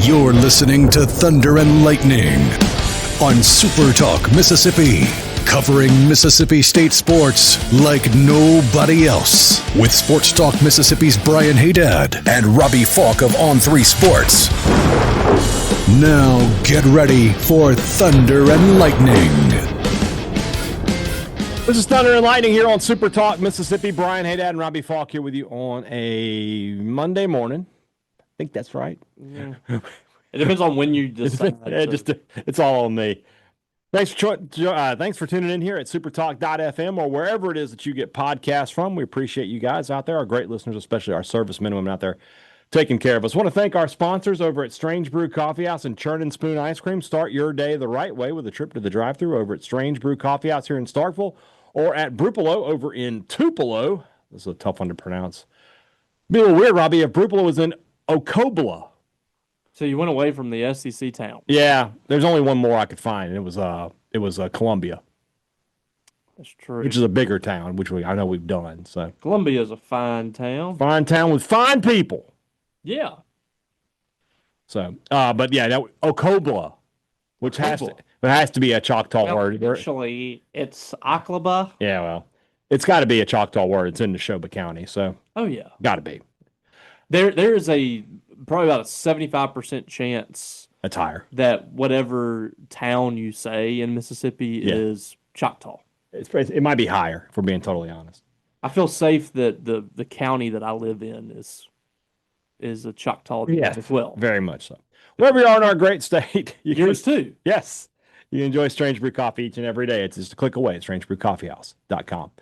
You're listening to Thunder and Lightning on SuperTalk Mississippi, covering Mississippi State sports like nobody else. With Sports Talk Mississippi's Brian Hadad and Robbie Faulk of On3 Sports. Now get ready for Thunder and Lightning. This is Thunder and Lightning here on SuperTalk Mississippi. Brian Hadad and Robbie Faulk here with you on a Monday morning. I think that's right. Yeah. It depends on when you decide. It's all on me. Thanks for tuning in here at supertalk.fm or wherever it is that you get podcasts from. We appreciate you guys out there, our great listeners, especially our service men and women out there taking care of us. I want to thank our sponsors over at Strange Brew Coffee House and Churn and Spoon Ice Cream. Start your day the right way with a trip to the drive-thru over at Strange Brew Coffee House here in Starkville or at Brupolo over in Tupelo. This is a tough one to pronounce. Be a little weird, Robbie, if Brupolo was in Okobla. So you went away from the SEC town. Yeah, there's only one more I could find, and it was Columbia. That's true. Which is a bigger town, which I know we've done. So Columbia is a fine town. Fine town with fine people. Yeah. So, but yeah, Okobla, which has to be a Choctaw word. Actually, it's Aklaba. Yeah, well, it's got to be a Choctaw word. It's in Neshoba County, so. Oh yeah, got to be. There is probably about a 75% chance that whatever town you say in Mississippi is Choctaw. It might be higher, if we're being totally honest. I feel safe that the county that I live in is a Choctaw as well. Very much so. Wherever you are in our great state, yours too. Yes, you enjoy Strange Brew Coffee each and every day. It's just a click away at strangebrewcoffeehouse.com.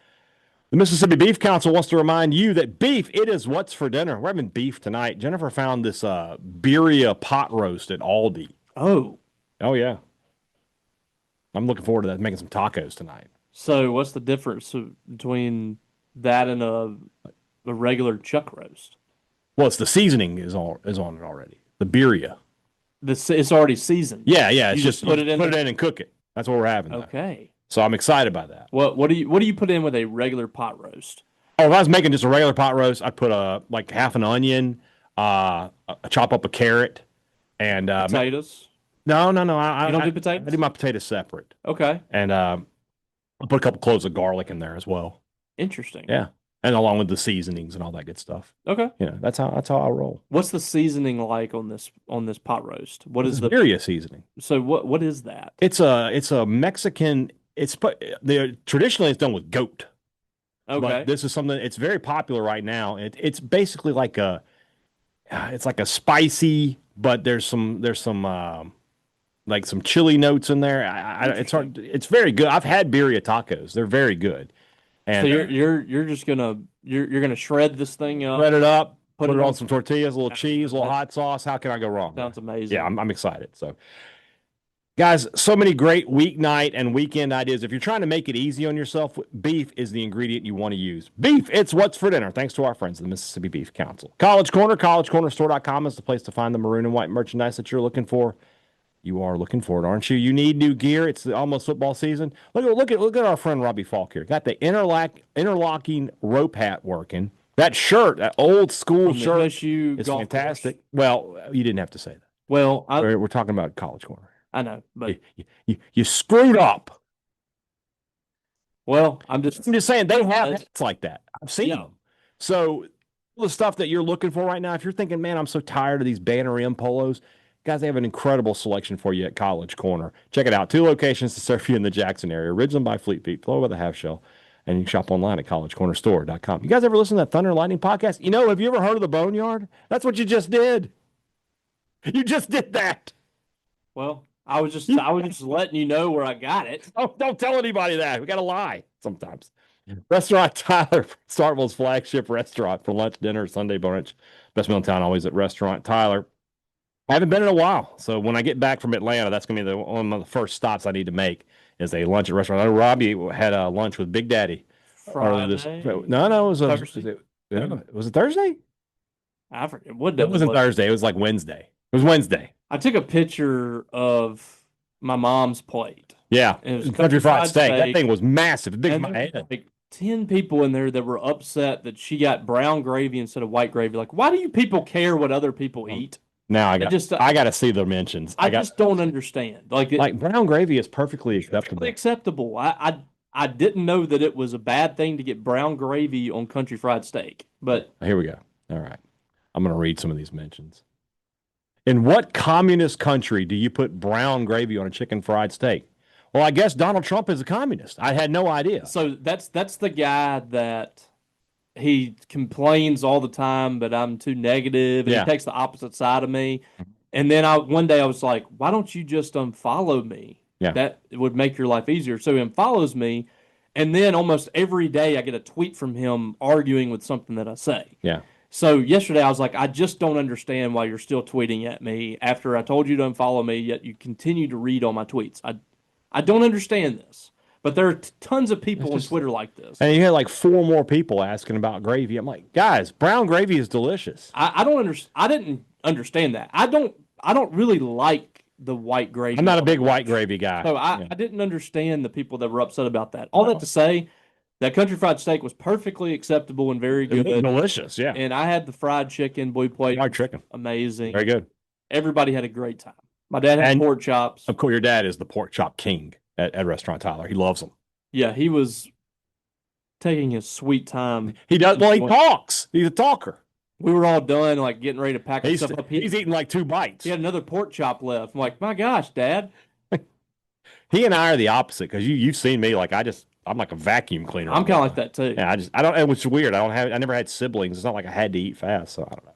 The Mississippi Beef Council wants to remind you that beef, it is what's for dinner. We're having beef tonight. Jennifer found this birria pot roast at Aldi. Oh, yeah. I'm looking forward to that, making some tacos tonight. So what's the difference between that and a regular chuck roast? Well, it's the seasoning is on it already. The birria. It's already seasoned. Yeah. It's just put it in and cook it. That's what we're having. Okay. So I'm excited by that. What do you put in with a regular pot roast? Oh, if I was making just a regular pot roast, I'd put like half an onion, chop up a carrot, and potatoes. No. You don't do potatoes? I do my potatoes separate. Okay. And I'll put a couple cloves of garlic in there as well. Interesting. Yeah. And along with the seasonings and all that good stuff. Okay. That's how I roll. What's the seasoning like on this pot roast? What is the birria seasoning? So what is that? It's a Mexican. Traditionally it's done with goat. Okay. But this is something. It's very popular right now. It's basically like a spicy, but there's some like some chili notes in there. It's hard. It's very good. I've had birria tacos. They're very good. And so you're just gonna shred this thing up, shred it up, put it on some tortillas, a little cheese, a little hot sauce. How can I go wrong? Sounds amazing. Yeah, I'm excited. So, guys, so many great weeknight and weekend ideas. If you're trying to make it easy on yourself, beef is the ingredient you want to use. Beef, it's what's for dinner. Thanks to our friends at the Mississippi Beef Council. College Corner, collegecornerstore.com is the place to find the maroon and white merchandise that you're looking for. You are looking for it, aren't you? You need new gear. It's almost football season. Look at our friend Robbie Faulk here. Got the interlocking rope hat working. That shirt, that old school shirt, is fantastic. Well, you didn't have to say that. Well, we're talking about College Corner. I know, but you screwed up. Well, I'm just saying they have hats like that. I've seen them. So the stuff that you're looking for right now, if you're thinking, man, I'm so tired of these Banner M polos. Guys, they have an incredible selection for you at College Corner. Check it out. 2 locations to serve you in the Jackson area. Original by Fleet Feet, Flow by the Half Shell, and you can shop online at collegecornerstore.com. You guys ever listen to that Thunder and Lightning podcast? Have you ever heard of the Boneyard? That's what you just did. You just did that. Well, I was just letting you know where I got it. Oh, don't tell anybody that. We got to lie sometimes. Restaurant Tyler, Starkville's flagship restaurant for lunch, dinner, Sunday brunch. Best meal in town, always at Restaurant Tyler. I haven't been in a while, so when I get back from Atlanta, that's going to be one of the first stops I need to make is a lunch at a restaurant. I know Robbie had a lunch with Big Daddy. Friday? No, it was Thursday. Was it Thursday? I forget. It wasn't Thursday. It was like Wednesday. It was Wednesday. I took a picture of my mom's plate. Yeah, it was country fried steak. That thing was massive, big as my head. Like 10 people in there that were upset that she got brown gravy instead of white gravy. Like, why do you people care what other people eat? Now I got to see the mentions. I just don't understand. Like brown gravy is perfectly acceptable. Acceptable. I didn't know that it was a bad thing to get brown gravy on country fried steak. But here we go. All right. I'm going to read some of these mentions. In what communist country do you put brown gravy on a chicken fried steak? Well, I guess Donald Trump is a communist. I had no idea. So that's the guy that he complains all the time, but I'm too negative, and he takes the opposite side of me. And then one day I was like, why don't you just unfollow me? Yeah. That would make your life easier. So he unfollows me, and then almost every day I get a tweet from him arguing with something that I say. Yeah. So yesterday I was like, I just don't understand why you're still tweeting at me after I told you to unfollow me, yet you continue to read all my tweets. I don't understand this. But there are tons of people on Twitter like this. And you had like 4 more people asking about gravy. I'm like, guys, brown gravy is delicious. I didn't understand that. I don't really like the white gravy. I'm not a big white gravy guy. So I didn't understand the people that were upset about that. All that to say, that country fried steak was perfectly acceptable and very good. Delicious, yeah. And I had the fried chicken, boy plate. Fried chicken. Amazing. Very good. Everybody had a great time. My dad had pork chops. Of course, your dad is the pork chop king at Restaurant Tyler. He loves them. Yeah, he was taking his sweet time. He does. Well, he talks. He's a talker. We were all done, like getting ready to pack stuff up. He's eating like 2 bites. He had another pork chop left. I'm like, my gosh, Dad. He and I are the opposite because you've seen me. Like I'm like a vacuum cleaner. I'm kind of like that too. Yeah, I don't. It was weird. I never had siblings. It's not like I had to eat fast, so I don't know.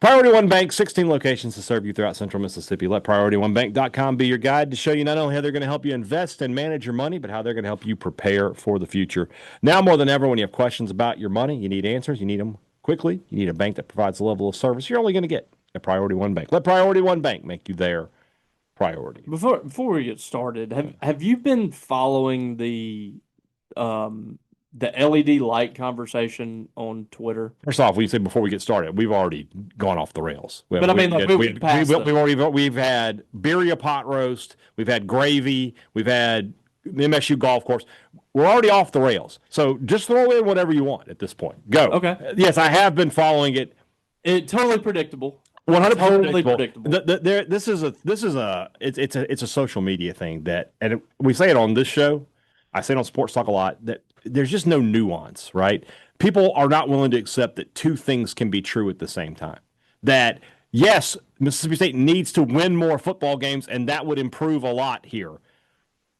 Priority One Bank, 16 locations to serve you throughout Central Mississippi. Let PriorityOneBank.com be your guide to show you not only how they're going to help you invest and manage your money, but how they're going to help you prepare for the future. Now more than ever, when you have questions about your money, you need answers. You need them quickly. You need a bank that provides the level of service you're only going to get at Priority One Bank. Let Priority One Bank make you their priority. Before we get started, have you been following the LED light conversation on Twitter? First off, we say before we get started, we've already gone off the rails. We've had birria pot roast, we've had gravy, we've had the MSU golf course. We're already off the rails. So just throw in whatever you want at this point. Go. Okay. Yes, I have been following it. It's totally predictable. 100% totally predictable. This is a social media thing and we say it on this show. I say it on Sports Talk a lot that there's just no nuance, right? People are not willing to accept that 2 things can be true at the same time. That, yes, Mississippi State needs to win more football games, and that would improve a lot here.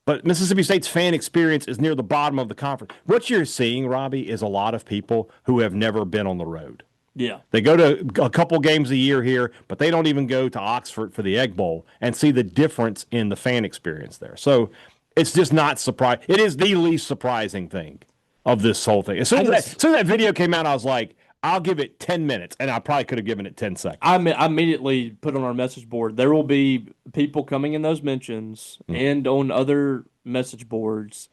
But Mississippi State's fan experience is near the bottom of the conference. What you're seeing, Robbie, is a lot of people who have never been on the road. Yeah. They go to a couple games a year here, but they don't even go to Oxford for the Egg Bowl and see the difference in the fan experience there. So it's just not surprising. It is the least surprising thing of this whole thing. As soon as that video came out, I was like, I'll give it 10 minutes, and I probably could have given it 10 seconds. I immediately put on our message board, there will be people coming in those mentions and on other message boards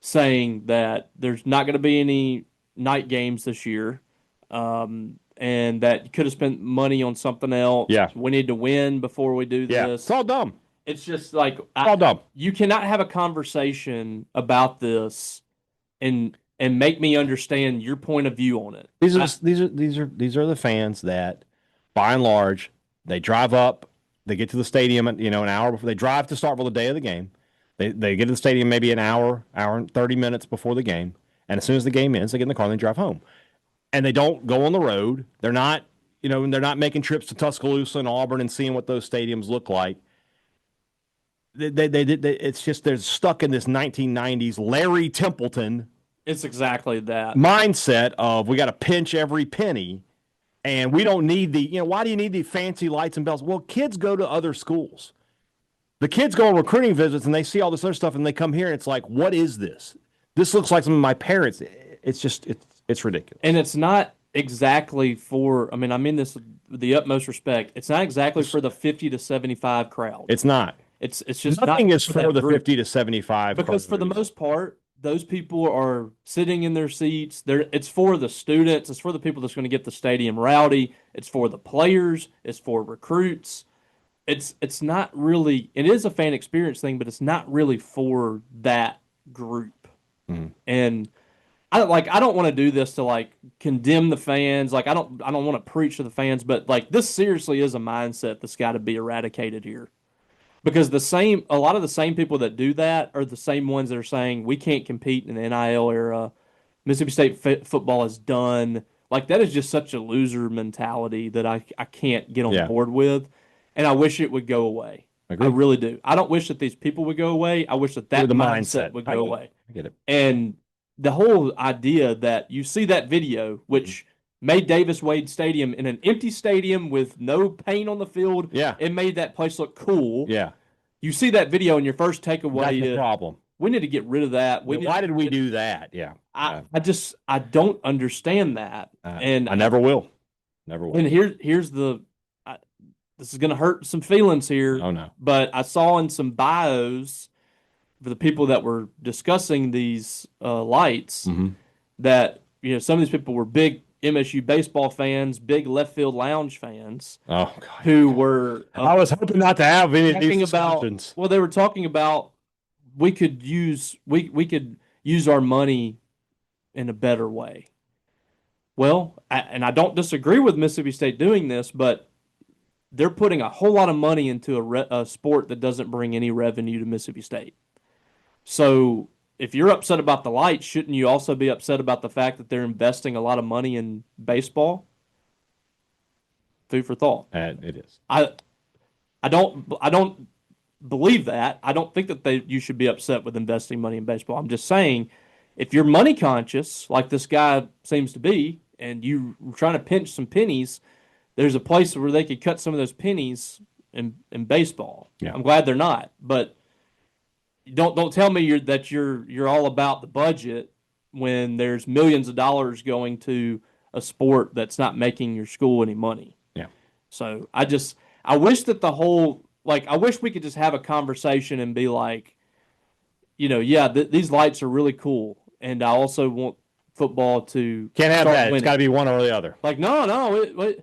saying that there's not going to be any night games this year, and that you could have spent money on something else. Yeah. We need to win before we do this. Yeah, it's all dumb. It's just like all dumb. You cannot have a conversation about this and make me understand your point of view on it. These are the fans that, by and large, they drive up, they get to the stadium an hour before they drive to Starkville the day of the game. They get to the stadium maybe an hour and 30 minutes before the game, and as soon as the game ends, they get in the car and they drive home. And they don't go on the road. They're not making trips to Tuscaloosa and Auburn and seeing what those stadiums look like. It's just they're stuck in this 1990s Larry Templeton. It's exactly that mindset of we got to pinch every penny, and we don't need why do you need the fancy lights and bells? Well, kids go to other schools. The kids go on recruiting visits and they see all this other stuff, and they come here and it's like, what is this? This looks like some of my parents. It's just it's ridiculous. And it's not exactly for. I mean this with the utmost respect. It's not exactly for the 50 to 75 crowd. It's not. It's just nothing not is for the 50 to 75 because for the most part, those people are sitting in their seats. It's for the students. It's for the people that's going to get the stadium rowdy. It's for the players. It's for recruits. It's not really. It is a fan experience thing, but it's not really for that group. Mm. And I don't want to do this to like condemn the fans. Like I don't want to preach to the fans, but like this seriously is a mindset that's got to be eradicated here. Because a lot of the same people that do that are the same ones that are saying we can't compete in the NIL era. Mississippi State football is done. Like that is just such a loser mentality that I can't get on board with, and I wish it would go away. I really do. I don't wish that these people would go away. I wish that the mindset would go away. I get it. And the whole idea that you see that video, which made Davis Wade Stadium in an empty stadium with no paint on the field. Yeah. It made that place look cool. Yeah. You see that video and your first takeaway is the problem. We need to get rid of that. Why did we do that? Yeah. I don't understand that. And I never will. Never will. And here's this is going to hurt some feelings here. Oh no. But I saw in some bios for the people that were discussing these lights that some of these people were big MSU baseball fans, big left field lounge fans. Oh God. Who were I was hoping not to have any of these discussions. Well, they were talking about we could use our money in a better way. Well, I don't disagree with Mississippi State doing this, but they're putting a whole lot of money into a sport that doesn't bring any revenue to Mississippi State. So if you're upset about the lights, shouldn't you also be upset about the fact that they're investing a lot of money in baseball? Food for thought. It is. I don't believe that. I don't think that you should be upset with investing money in baseball. I'm just saying, if you're money conscious, like this guy seems to be, and you're trying to pinch some pennies, there's a place where they could cut some of those pennies in baseball. Yeah. I'm glad they're not, but don't tell me that you're all about the budget when there's millions of dollars going to a sport that's not making your school any money. Yeah. So I wish that I wish we could just have a conversation and be like, these lights are really cool, and I also want football to can't have that. Winning. It's got to be one or the other. Like no,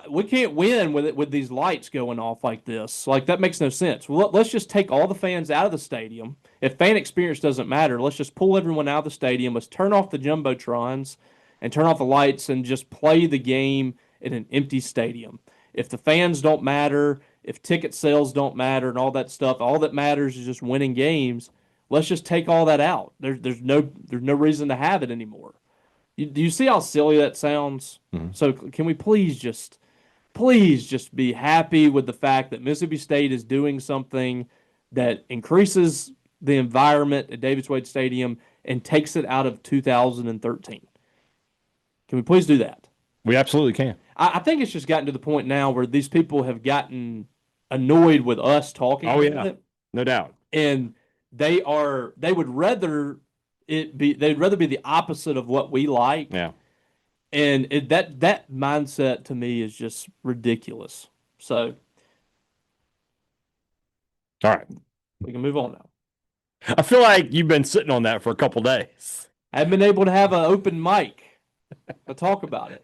we can't win with these lights going off like this. Like that makes no sense. Well, let's just take all the fans out of the stadium. If fan experience doesn't matter, let's just pull everyone out of the stadium. Let's turn off the jumbotrons and turn off the lights and just play the game in an empty stadium. If the fans don't matter, if ticket sales don't matter and all that stuff, all that matters is just winning games. Let's just take all that out. There's no reason to have it anymore. Do you see how silly that sounds? Mm-hmm. So can we please just be happy with the fact that Mississippi State is doing something that increases the environment at Davis Wade Stadium and takes it out of 2013? Can we please do that? We absolutely can. I think it's just gotten to the point now where these people have gotten annoyed with us talking about it. No doubt. And they'd rather be the opposite of what we like. Yeah. And that mindset to me is just ridiculous. So all right. We can move on now. I feel like you've been sitting on that for a couple days. I haven't been able to have an open mic to talk about it.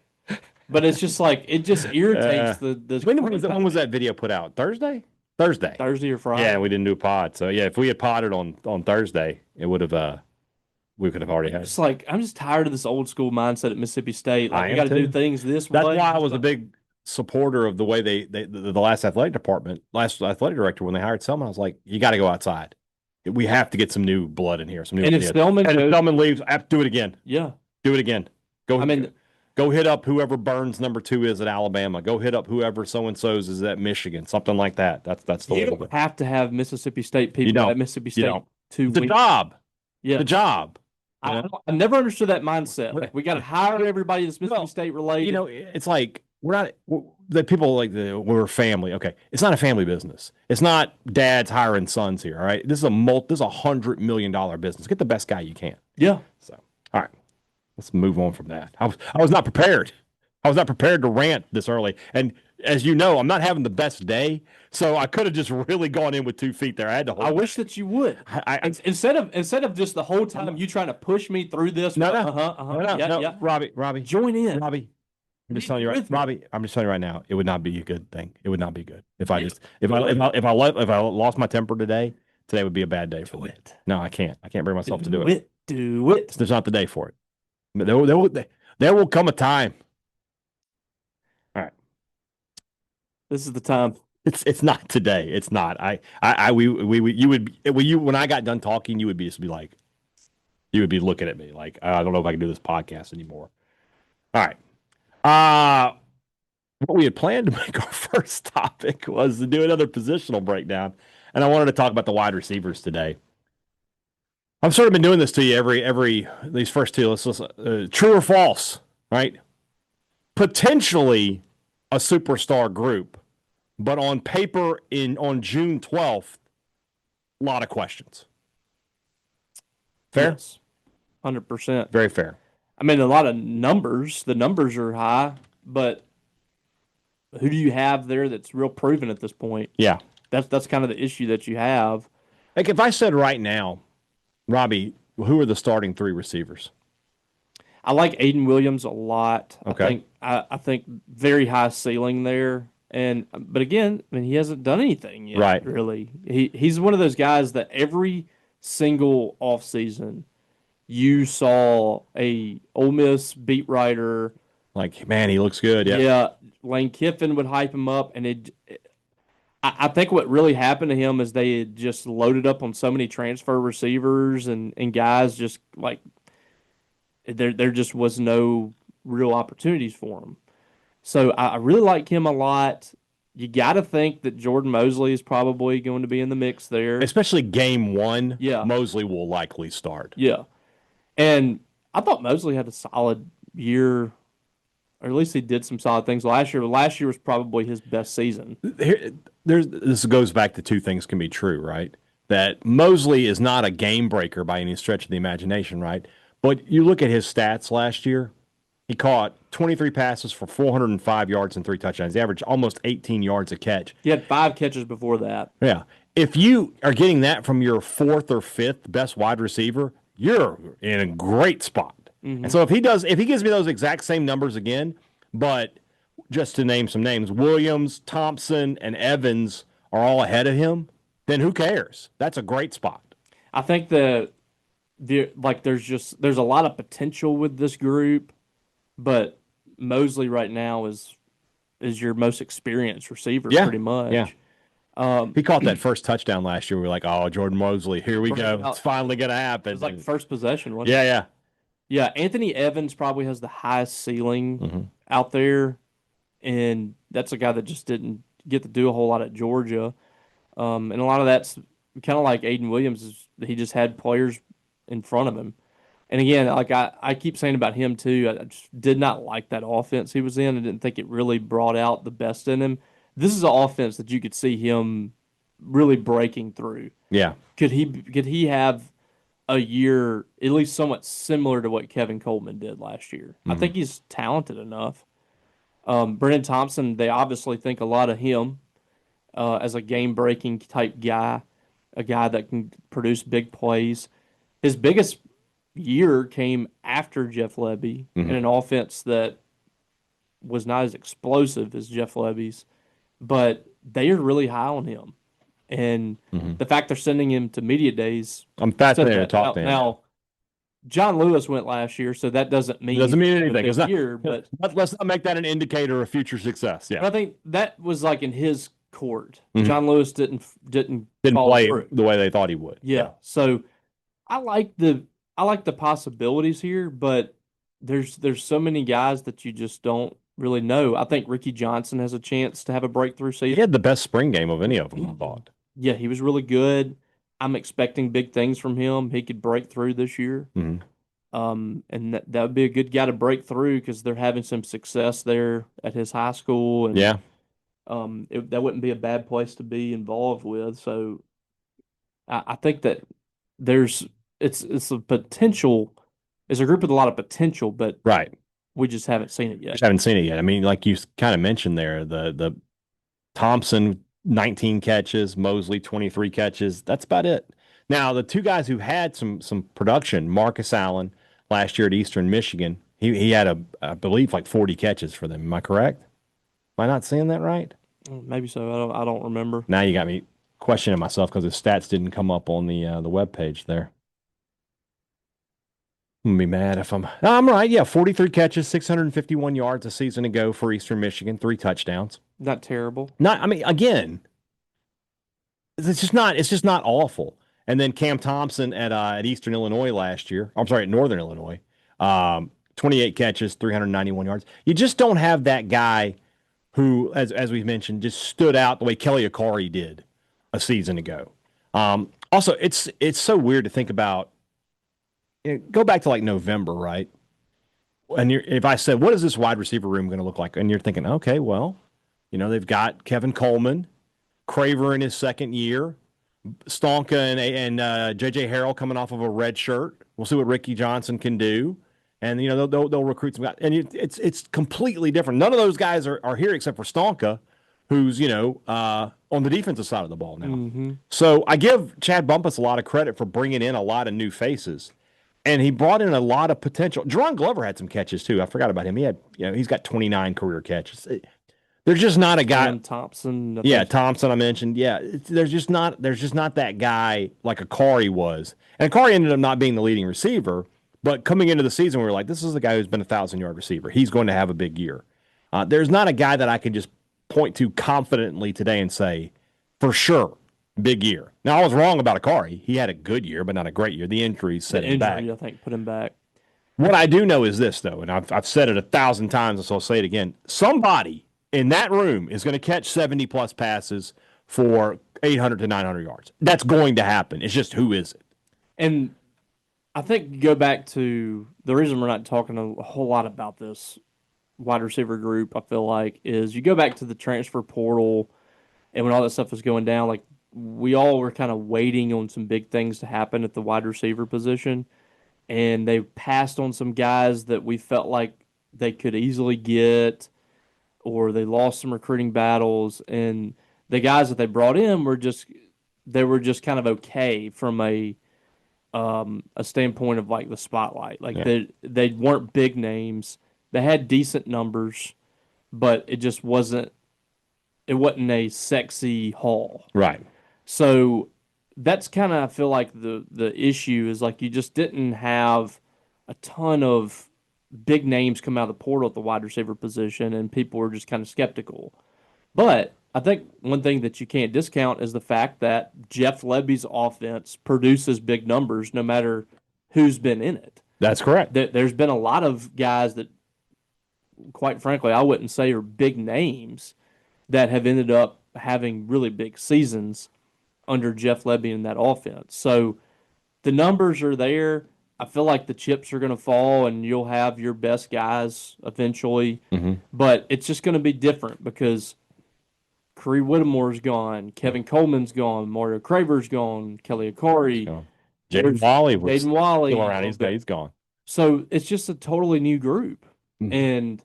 But it's just like it just irritates the when was that video put out? Thursday or Friday. Yeah, we didn't do a pod. So yeah, if we had podded on Thursday, it would have we could have already had. It's like I'm just tired of this old school mindset at Mississippi State. Like we got to do things this way. That's why I was a big supporter of the way the last athletic director when they hired Selman. I was like, you got to go outside. We have to get some new blood in here. Some new. And if Selman leaves, I have to do it again. Yeah, do it again. Go hit up whoever Burns number 2 is at Alabama. Go hit up whoever so-and-so's is at Michigan. Something like that. That's the you don't have to have Mississippi State people at Mississippi State. The job. Yeah. The job. I never understood that mindset. Like we got to hire everybody that's Mississippi State related. It's like the people we're family. Okay, it's not a family business. It's not dads hiring sons here. All right, this is a $100 million business. Get the best guy you can. Yeah. So all right. Let's move on from that. I was not prepared. I was not prepared to rant this early. And as you know, I'm not having the best day, so I could have just really gone in with 2 feet there. I had to hold. I wish that you would. Instead of just the whole time you trying to push me through this. No. Yeah. Robbie, join in. Robbie, I'm just telling you right now. It would not be a good thing. It would not be good if I lost my temper today. Today would be a bad day for me. No, I can't. I can't bring myself to do it. Do it. There's not the day for it. But there will come a time. All right. This is the time. It's not today. It's not. You would when I got done talking, you would be like, you would be looking at me like, I don't know if I can do this podcast anymore. All right. What we had planned to make our first topic was to do another positional breakdown, and I wanted to talk about the wide receivers today. I've sort of been doing this to you every these first two. Let's listen. True or false, right? Potentially a superstar group, but on paper on June 12th, a lot of questions. Fair? Yes, 100%. Very fair. I mean, a lot of numbers. The numbers are high, but who do you have there that's real proven at this point? Yeah. That's kind of the issue that you have. Like if I said right now, Robbie, who are the starting three receivers? I like Aiden Williams a lot. Okay. I think very high ceiling there. But again, I mean, he hasn't done anything yet. Right. Really. He's one of those guys that every single offseason you saw a Ole Miss beat writer. Like, man, he looks good. Yeah. Yeah. Lane Kiffin would hype him up, and I think what really happened to him is they had just loaded up on so many transfer receivers and guys just like there just was no real opportunities for him. So I really like him a lot. You got to think that Jordan Mosley is probably going to be in the mix there. Especially game one, Yeah. Mosley will likely start. Yeah. And I thought Mosley had a solid year, or at least he did some solid things last year. But last year was probably his best season. This goes back to two things can be true, right? That Mosley is not a game breaker by any stretch of the imagination, right? But you look at his stats last year, he caught 23 passes for 405 yards and 3 touchdowns. He averaged almost 18 yards a catch. He had 5 catches before that. Yeah. If you are getting that from your 4th or 5th best wide receiver, you're in a great spot. Mm-hmm. And so if he gives me those exact same numbers again, but just to name some names, Williams, Thompson, and Evans are all ahead of him, then who cares? That's a great spot. I think there's a lot of potential with this group, but Mosley right now is your most experienced receiver, pretty much. Yeah. He caught that first touchdown last year. We were like, oh, Jordan Mosley, here we go. It's finally going to happen. It was like first possession, wasn't it? Yeah. Yeah, Anthony Evans probably has the highest ceiling out there, and that's a guy that just didn't get to do a whole lot at Georgia. And a lot of that's kind of like Aiden Williams. He just had players in front of him. And again, like I keep saying about him too, I just did not like that offense he was in. I didn't think it really brought out the best in him. This is an offense that you could see him really breaking through. Yeah. Could he have a year at least somewhat similar to what Kevin Coleman did last year? I think he's talented enough. Brennan Thompson, they obviously think a lot of him as a game-breaking type guy, a guy that can produce big plays. His biggest year came after Jeff Lebby in an offense that was not as explosive as Jeff Lebby's, but they are really high on him. And the fact they're sending him to media days, I'm fascinated to talk to him. Now, John Lewis went last year, so that doesn't mean anything. It's not, year, but let's not make that an indicator of future success. Yeah, I think that was like in his court. John Lewis didn't play through the way they thought he would. Yeah, so I like the possibilities here, but there's so many guys that you just don't really know. I think Ricky Johnson has a chance to have a breakthrough season. He had the best spring game of any of them, I thought. Yeah, he was really good. I'm expecting big things from him. He could break through this year. And that would be a good guy to break through because they're having some success there at his high school. And that wouldn't be a bad place to be involved with. So I think that it's a potential. It's a group with a lot of potential, but we just haven't seen it yet. I mean, like you kind of mentioned there, the Thompson 19 catches, Mosley 23 catches. That's about it. Now, the two guys who had some production, Marcus Allen last year at Eastern Michigan, he had I believe like 40 catches for them. Am I correct? Am I not saying that right? Maybe so. I don't remember. Now you got me questioning myself because his stats didn't come up on the web page there. I'm gonna be mad if I'm. No, I'm right. Yeah, 43 catches, 651 yards a season ago for Eastern Michigan, 3 touchdowns. Not terrible. Not, I mean, again, it's just not. It's just not awful. And then Cam Thompson at Eastern Illinois last year. I'm sorry, at Northern Illinois, 28 catches, 391 yards. You just don't have that guy who, as we mentioned, just stood out the way Kelly Akari did a season ago. Also, it's so weird to think about. Go back to like November, right? And if I said, what is this wide receiver room going to look like? And you're thinking, okay, well, they've got Kevin Coleman, Craver in his second year, Stonka and J.J. Harrell coming off of a red shirt. We'll see what Ricky Johnson can do. And, they'll recruit some guys. And it's completely different. None of those guys are here except for Stonka, who's, on the defensive side of the ball now. Mm-hmm. So I give Chad Bumphis a lot of credit for bringing in a lot of new faces. And he brought in a lot of potential. Jerron Glover had some catches too. I forgot about him. He had, he's got 29 career catches. There's just not a guy. And Thompson. Yeah, Thompson I mentioned. Yeah, there's just not that guy like Akari was. And Akari ended up not being the leading receiver, but coming into the season, we were like, this is the guy who's been a 1,000-yard receiver. He's going to have a big year. There's not a guy that I can just point to confidently today and say, for sure, big year. Now, I was wrong about Akari. He had a good year, but not a great year. The injuries set him back. I think, put him back. What I do know is this, though, and I've said it 1,000 times, so I'll say it again. Somebody in that room is going to catch 70-plus passes for 800 to 900 yards. That's going to happen. It's just who is it? And I think you go back to the reason we're not talking a whole lot about this wide receiver group, I feel like, is you go back to the transfer portal and when all that stuff was going down, like, we all were kind of waiting on some big things to happen at the wide receiver position, and they passed on some guys that we felt like they could easily get, or they lost some recruiting battles, and the guys that they brought in were just kind of okay from a standpoint of like the spotlight. Like they weren't big names. They had decent numbers, but it just wasn't a sexy haul. Right. So that's kind of, I feel like the issue is like you just didn't have a ton of big names come out of the portal at the wide receiver position, and people were just kind of skeptical. But I think one thing that you can't discount is the fact that Jeff Lebby's offense produces big numbers no matter who's been in it. That's correct. There's been a lot of guys that, quite frankly, I wouldn't say are big names that have ended up having really big seasons under Jeff Lebby in that offense. So the numbers are there. I feel like the chips are going to fall and you'll have your best guys eventually. Mm-hmm. But it's just going to be different because Corey Whittemore's gone, Kevin Coleman's gone, Mario Craver's gone, Kelly Akari. Jaden Wally still around. He's gone. So it's just a totally new group. Mm-hmm. And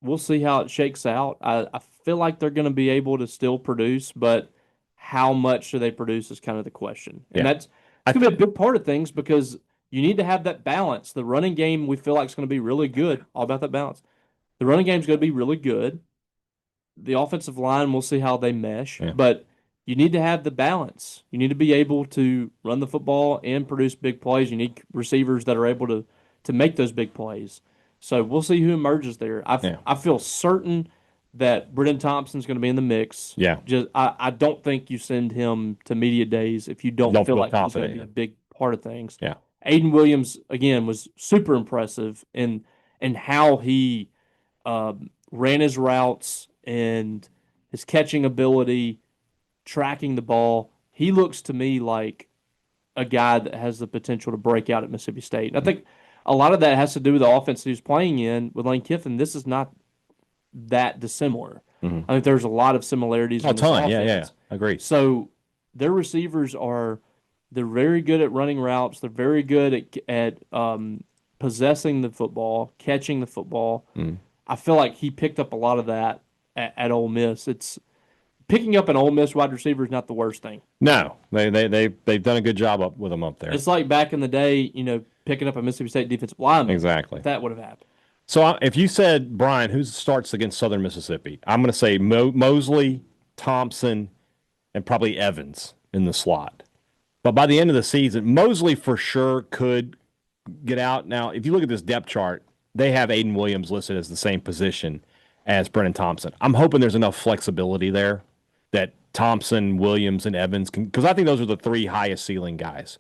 we'll see how it shakes out. I feel like they're going to be able to still produce, but how much do they produce is kind of the question. And that's going to be a big part of things because you need to have that balance. The running game we feel like is going to be really good. All about that balance. The running game is going to be really good. The offensive line, we'll see how they mesh. Yeah. But you need to have the balance. You need to be able to run the football and produce big plays. You need receivers that are able to make those big plays. So we'll see who emerges there. I feel certain that Brendan Thompson's going to be in the mix. Yeah. I don't think you send him to media days if you don't feel like he's going to be a big part of things. Yeah. Aiden Williams, again, was super impressive in how he ran his routes and his catching ability, tracking the ball. He looks to me like a guy that has the potential to break out at Mississippi State. And I think a lot of that has to do with the offense he was playing in with Lane Kiffin. This is not that dissimilar. Mm-hmm. I think there's a lot of similarities. A ton, yeah, agreed. So their receivers they're very good at running routes. They're very good at possessing the football, catching the football. Mm. I feel like he picked up a lot of that at Ole Miss. It's picking up an Ole Miss wide receiver is not the worst thing. No, they've done a good job with them up there. It's like back in the day, picking up a Mississippi State defensive lineman. Exactly. That would have happened. So if you said, Brian, who starts against Southern Mississippi, I'm going to say Mosley, Thompson, and probably Evans in the slot. But by the end of the season, Mosley for sure could get out. Now, if you look at this depth chart, they have Aiden Williams listed as the same position as Brennan Thompson. I'm hoping there's enough flexibility there that Thompson, Williams, and Evans can, because I think those are the three highest ceiling guys.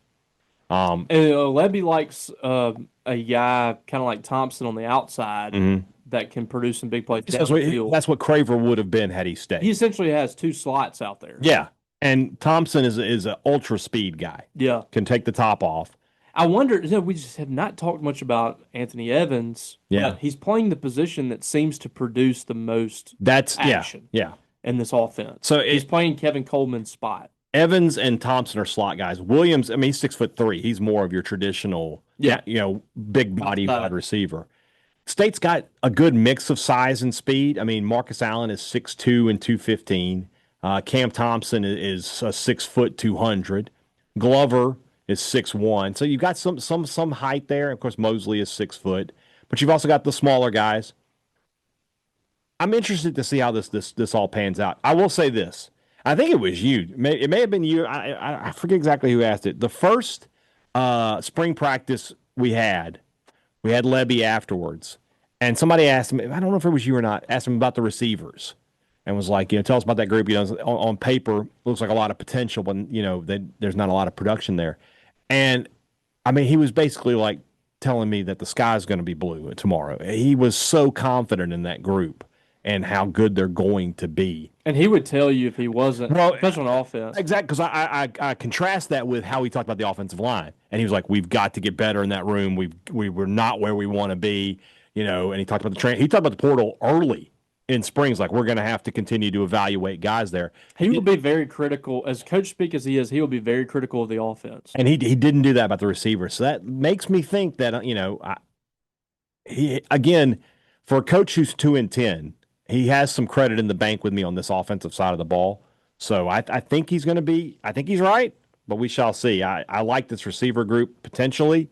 Lebby likes a guy kind of like Thompson on the outside that can produce some big plays. That's what Craver would have been had he stayed. He essentially has two slots out there. Yeah, and Thompson is an ultra speed guy. Yeah, can take the top off. I wonder. We just have not talked much about Anthony Evans. Yeah, but he's playing the position that seems to produce the most. Action. Yeah. In this offense, so he's playing Kevin Coleman's spot. Evans and Thompson are slot guys. Williams, I mean, he's 6'3". He's more of your traditional, big body wide receiver. State's got a good mix of size and speed. I mean, Marcus Allen is 6'2" and 215. Cam Thompson is 6 foot 200. Glover is 6'1". So you've got some height there. Of course, Mosley is 6 foot, but you've also got the smaller guys. I'm interested to see how this all pans out. I will say this. I think it was you. It may have been you. I forget exactly who asked it. The first spring practice we had Lebby afterwards, and somebody asked him, I don't know if it was you or not, asked him about the receivers and was like, tell us about that group. On paper, looks like a lot of potential, but, there's not a lot of production there. And, I mean, he was basically like telling me that the sky's going to be blue tomorrow. He was so confident in that group and how good they're going to be. And he would tell you if he wasn't, especially on offense. Exactly, because I contrast that with how he talked about the offensive line. And he was like, we've got to get better in that room. We were not where we want to be, and he talked about he talked about the portal early in springs, like we're going to have to continue to evaluate guys there. He will be very critical, as coach speak as he is, he will be very critical of the offense. And he didn't do that about the receivers. So that makes me think that, again, for a coach who's 2-10, he has some credit in the bank with me on this offensive side of the ball. So I think he's going to be – I think he's right, but we shall see. I like this receiver group potentially,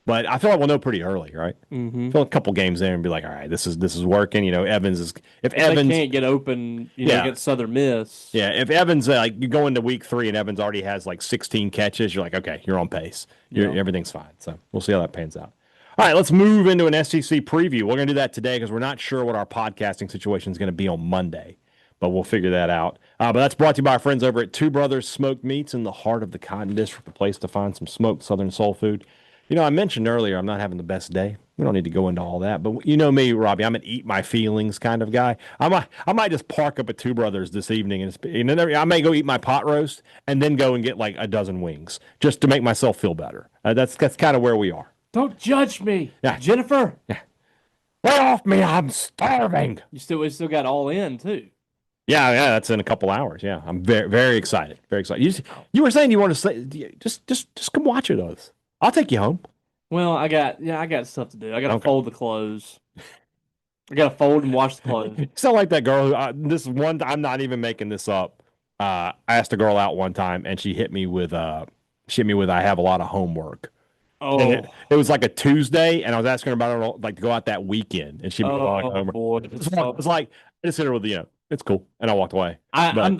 but I feel like we'll know pretty early, right? Mm-hmm. Feel a couple games in and be like, all right, this is working. Evans is – if Evans – they can't get open against Southern Miss. Yeah, if Evans you go into week 3 and Evans already has like 16 catches, you're like, okay, you're on pace. Everything's fine. So we'll see how that pans out. All right, let's move into an SEC preview. We're going to do that today because we're not sure what our podcasting situation is going to be on Monday, but we'll figure that out. But that's brought to you by our friends over at Two Brothers Smoked Meats in the heart of the Cotton District, a place to find some smoked Southern soul food. I mentioned earlier I'm not having the best day. We don't need to go into all that, but you know me, Robbie, I'm an eat my feelings kind of guy. I might just park up at Two Brothers this evening, and I may go eat my pot roast and then go and get like a dozen wings just to make myself feel better. That's kind of where we are. Don't judge me, Jennifer. Yeah. Lay off me! I'm starving. We still got all in too. Yeah, that's in a couple hours. Yeah, I'm very, very excited. Very excited. You were saying you want to say just come watch it with us. I'll take you home. Well, I got stuff to do. I got to fold the clothes. I got to fold and wash the clothes. You sound like that girl who this one. I'm not even making this up. I asked a girl out one time, and she hit me with I have a lot of homework. Oh, it was like a Tuesday, and I was asking her about to go out that weekend, and she'd be like, boy, it's like I just hit her with it's cool, and I walked away. I got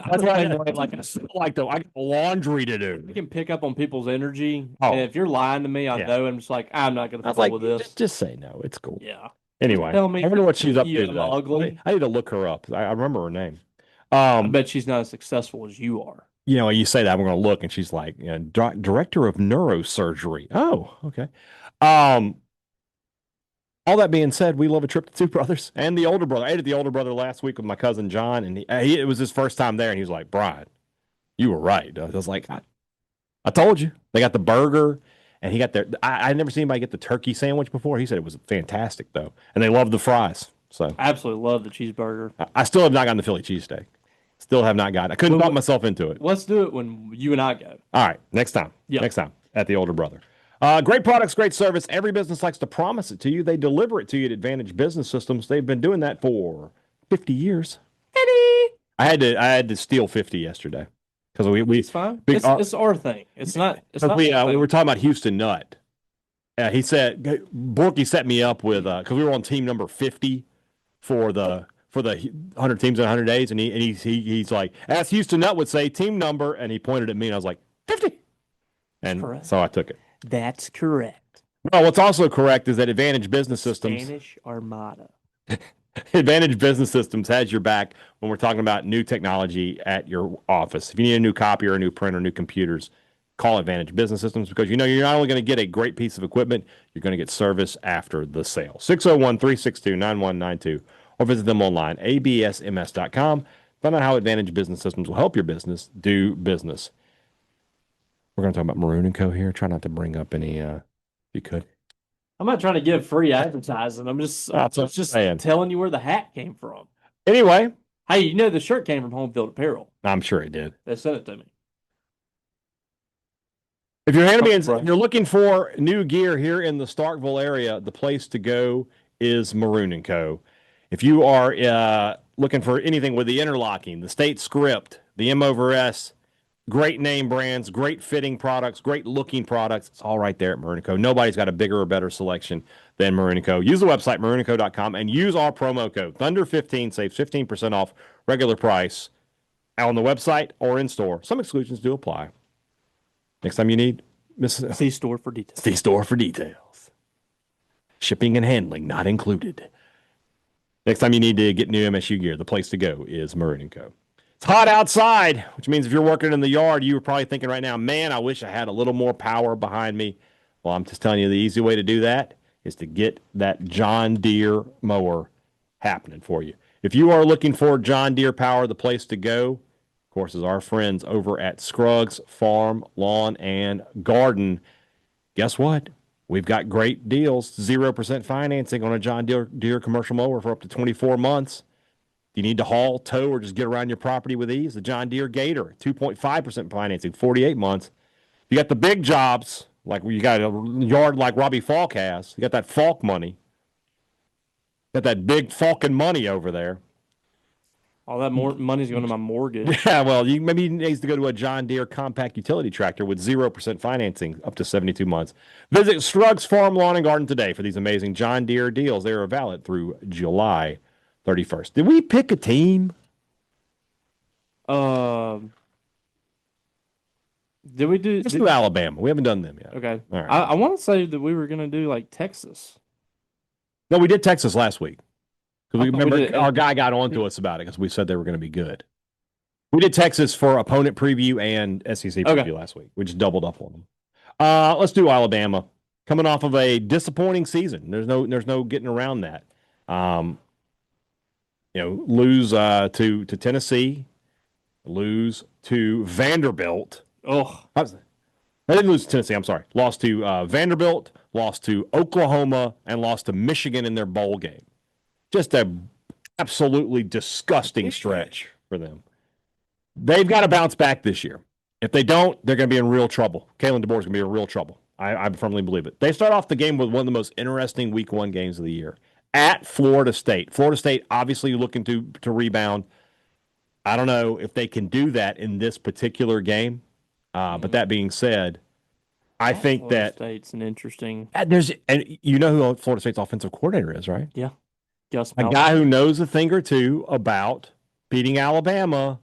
laundry to do. You can pick up on people's energy, and if you're lying to me, I know. I'm just like, I'm not going to fool with this. Just say no. It's cool. Yeah. Anyway, tell me. I wonder what she's up to today. Ugly. I need to look her up. I remember her name. I bet she's not as successful as you are. You say that, we're going to look, and she's like, director of neurosurgery. Oh, okay. All that being said, we love a trip to Two Brothers and the older brother. I ate at the older brother last week with my cousin John, and it was his first time there, and he was like, Brian, you were right. I was like, I told you. They got the burger, and he got their – I'd never seen anybody get the turkey sandwich before. He said it was fantastic, though, and they loved the fries. So I absolutely love the cheeseburger. I still have not gotten the Philly cheesesteak. Still have not gotten it. I couldn't talk myself into it. Let's do it when you and I go. All right. Next time. Yep. Next time at the older brother. Great products, great service. Every business likes to promise it to you. They deliver it to you at Advantage Business Systems. They've been doing that for 50 years. I had to steal 50 yesterday because we it's fine. It's our thing. It's not. We were talking about Houston Nutt. He said Borky set me up with because we were on team number 50 for the 100 teams in 100 days, and he's like, as Houston Nutt would say, team number, and he pointed at me, and I was like, 50. And so I took it. That's correct. Well, what's also correct is that Advantage Business Systems, Spanish Armada. Advantage Business Systems has your back when we're talking about new technology at your office. If you need a new copier, a new printer, new computers, call Advantage Business Systems because you're not only going to get a great piece of equipment, you're going to get service after the sale. 601-362-9192 or visit them online, absms.com. Find out how Advantage Business Systems will help your business do business. We're going to talk about Maroon & Co. here. Try not to bring up any, if you could. I'm not trying to give free advertising. I'm just telling you where the hat came from. Anyway. Hey, you know the shirt came from Home Field Apparel. I'm sure it did. They sent it to me. If you're looking for new gear here in the Starkville area, the place to go is Maroon & Co. If you are looking for anything with the interlocking, the state script, the M/S, great name brands, great fitting products, great looking products, it's all right there at Maroon & Co. Nobody's got a bigger or better selection than Maroon & Co. Use the website, maroonandco.com, and use our promo code. Thunder15 saves 15% off regular price on the website or in store. Some exclusions do apply. Next time you need, see store for details. See store for details. Shipping and handling not included. Next time you need to get new MSU gear, the place to go is Maroon & Co. It's hot outside, which means if you're working in the yard, you were probably thinking right now, man, I wish I had a little more power behind me. Well, I'm just telling you the easy way to do that is to get that John Deere mower happening for you. If you are looking for John Deere power, the place to go, of course, is our friends over at Scruggs Farm, Lawn, and Garden. Guess what? We've got great deals, 0% financing on a John Deere commercial mower for up to 24 months. Do you need to haul, tow, or just get around your property with ease? The John Deere Gator, 2.5% financing, 48 months. You got the big jobs, like you got a yard like Robbie Faulk has. You got that Faulk money. Got that big Falcon money over there. All that more money's going to my mortgage. Yeah, well, maybe he needs to go to a John Deere compact utility tractor with 0% financing up to 72 months. Visit Scruggs Farm, Lawn, and Garden today for these amazing John Deere deals. They are valid through July 31st. Did we pick a team? Did we do? Let's do Alabama. We haven't done them yet. Okay. All right. I want to say that we were going to do like Texas. No, we did Texas last week. Because we remember we our guy got on to us about it because we said they were going to be good. We did Texas for opponent preview and SEC preview last week. We just doubled up on them. Let's do Alabama. Coming off of a disappointing season. There's no getting around that. Lose to Tennessee, lose to Vanderbilt. Oh, I didn't lose to Tennessee. I'm sorry. Lost to Vanderbilt, lost to Oklahoma, and lost to Michigan in their bowl game. Just a absolutely disgusting stretch for them. They've got to bounce back this year. If they don't, they're going to be in real trouble. Kalen DeBoer's going to be in real trouble. I firmly believe it. They start off the game with one of the most interesting week one games of the year at Florida State. Florida State obviously looking to rebound. I don't know if they can do that in this particular game. But that being said, I think Florida that State's an interesting. And you know who Florida State's offensive coordinator is, right? Yeah. Gus A guy who knows a thing or two about beating Alabama.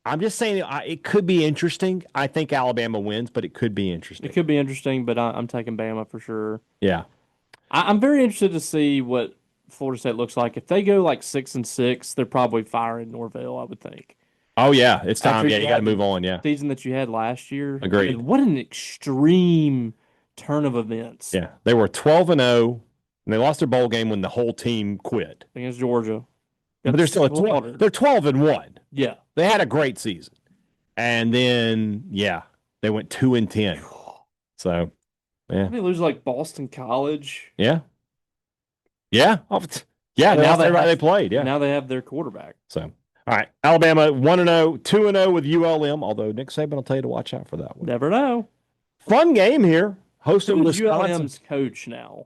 I'm just saying it could be interesting. I think Alabama wins, but it could be interesting. It could be interesting, but I'm taking Bama for sure. Yeah. I'm very interested to see what Florida State looks like. If they go like 6-6, they're probably firing Norvell, I would think. Oh, yeah. It's time. After Yeah, you got to move on. Yeah. Season that you had last year. Agreed. I mean, what an extreme turn of events. Yeah. They were 12-0. And they lost their bowl game when the whole team quit Against Georgia. But they're still they're 12-1. Yeah. They had a great season. And then, they went 2-10. So, yeah. They lose like Boston College. Yeah. Yeah. Yeah, now they played. Yeah. Now they have their quarterback. So, all right. Alabama 1-0, 2-0 with ULM, although Nick Saban will tell you to watch out for that one. Never know. Fun game here. Hosting Wisconsin. ULM's coach now.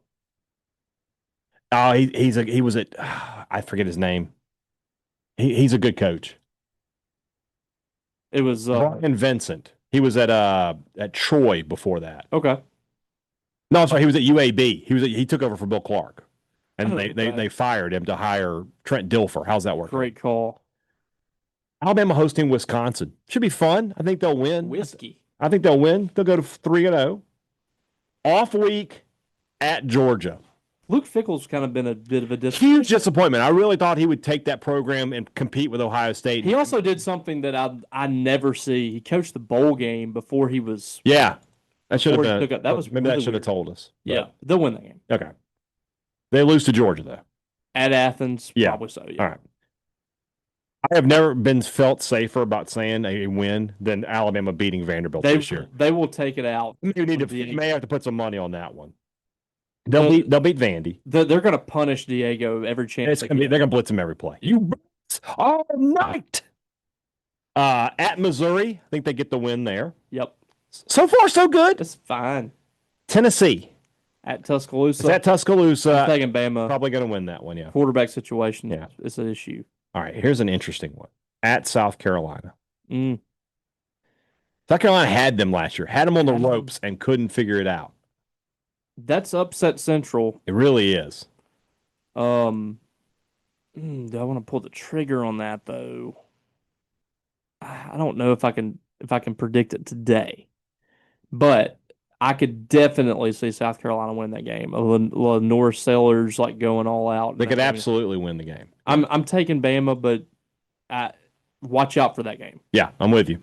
Oh, he was at I forget his name. He's a good coach. It was Brian Vincent. He was at Troy before that. Okay. No, I'm sorry. He was at UAB. He took over for Bill Clark, and they fired him to hire Trent Dilfer. How's that work? Great call. Alabama hosting Wisconsin should be fun. I think they'll win. Whiskey. I think they'll win. They'll go to 3-0. Off week. at Georgia. Luke Fickell's kind of been a bit of a Huge disappointment. I really thought he would take that program and compete with Ohio State. He also did something that I never see. He coached the bowl game before he was. Yeah, that should have been. That was maybe really that should have weird. told us. Yeah, they'll win that game. Okay. They lose to Georgia though. At Athens, Yeah. probably so. Yeah. All right. I have never been felt safer about saying a win than Alabama beating Vanderbilt this year. They will take it out. You may have to put some money on that one. They'll beat Vandy. They're going to punish Diego every chance They're going to blitz him every play. You blitz all night. At Missouri, I think they get the win there. Yep. So far, so good. It's fine. Tennessee. At Tuscaloosa. It's at Tuscaloosa. I'm taking Bama. Probably going to win that one, yeah. Quarterback situation Yeah. is an issue. All right, here's an interesting one. At South Carolina. Mm. South Carolina had them last year, had them on the ropes and couldn't figure it out. That's upset central. It really is. Do I want to pull the trigger on that though? I don't know if I can predict it today, but I could definitely see South Carolina win that game. Lenore Sellers like going all out. They could absolutely win the game. I'm taking Bama, but watch out for that game. Yeah, I'm with you.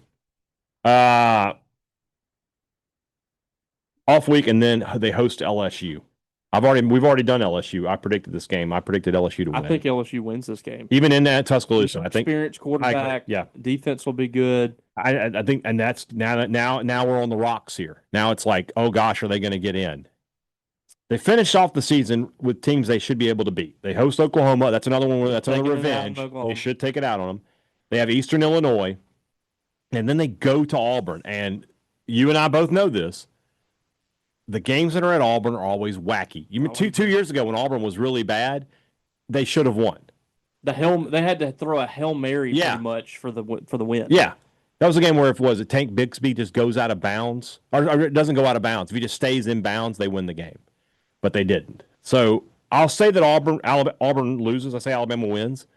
Off week, and then they host LSU. We've already done LSU. I predicted this game. I predicted LSU to win. I think LSU wins this game. Even in that Tuscaloosa, I think experienced quarterback. Yeah, defense will be good. I think, and that's now we're on the rocks here. Now it's like, oh gosh, are they going to get in? They finished off the season with teams they should be able to beat. They host Oklahoma. That's another one. That's another revenge. They should take it out on them. They have Eastern Illinois, and then they go to Auburn. And you and I both know this. The games that are at Auburn are always wacky. You mean 2 years ago when Auburn was really bad, they should have won. They had to throw a Hail Mary pretty much for the win. Yeah. That was a game where if Tank Bixby just goes out of bounds, or it doesn't go out of bounds. If he just stays in bounds, they win the game. But they didn't. So I'll say that Auburn loses. I say Alabama wins.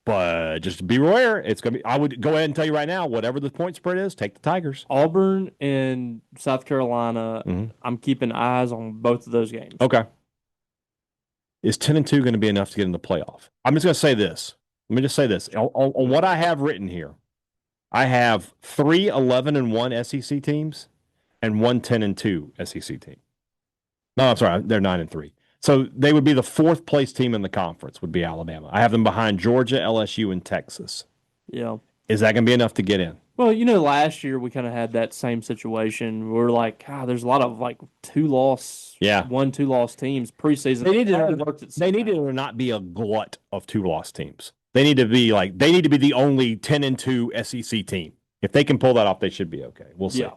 But just be aware, it's going to be. I would go ahead and tell you right now, whatever the point spread is, take the Tigers. Auburn and South Carolina. I'm keeping eyes on both of those games. Okay. Is 10-2 going to be enough to get in the playoff? I'm just going to say this. Let me just say this. On what I have written here, I have 3 11-1 SEC teams and 1 10-2 SEC team. No, I'm sorry. They're 9-3. So they would be the 4th place team in the conference, would be Alabama. I have them behind Georgia, LSU, and Texas. Yeah. Is that going to be enough to get in? Well, last year we kind of had that same situation. We're like, there's a lot of like 1-2 loss teams preseason. They needed to not be a glut of 2-loss teams. They need to be the only 10-2 SEC team. If they can pull that off, they should be okay. We'll see. Yeah.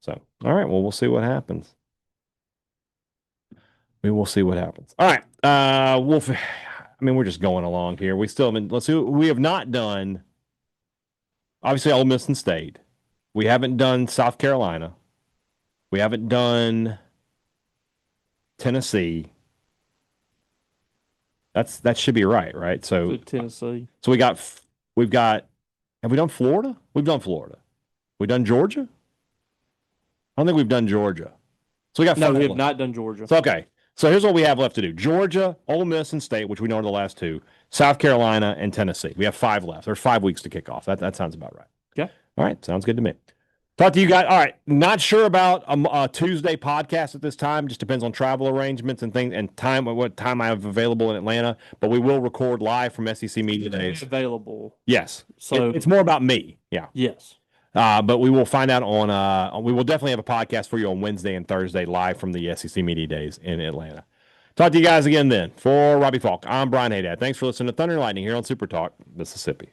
So, all right. Well, we'll see what happens. We will see what happens. All right. We're just going along here. We still haven't. Let's see. We have not done. Obviously, Ole Miss and State. We haven't done South Carolina. We haven't done Tennessee. That should be right? So Tennessee. So we've got. Have we done Florida? We've done Florida. We done Georgia? I don't think we've done Georgia. So we got. No, we have not done Georgia. So okay. So here's what we have left to do. Georgia, Ole Miss, and State, which we know are the last 2. South Carolina, and Tennessee. We have 5 left. There's 5 weeks to kick off. That sounds about right. Yeah. All right. Sounds good to me. Talk to you guys. All right. Not sure about a Tuesday podcast at this time. Just depends on travel arrangements and things and time. What time I have available in Atlanta. But we will record live from SEC Media Days. Available. Yes. So it's more about me. Yeah. Yes. But we will find out we will definitely have a podcast for you on Wednesday and Thursday live from the SEC Media Days in Atlanta. Talk to you guys again then. For Robbie Faulk, I'm Brian Hadad. Thanks for listening to Thunder and Lightning here on SuperTalk, Mississippi.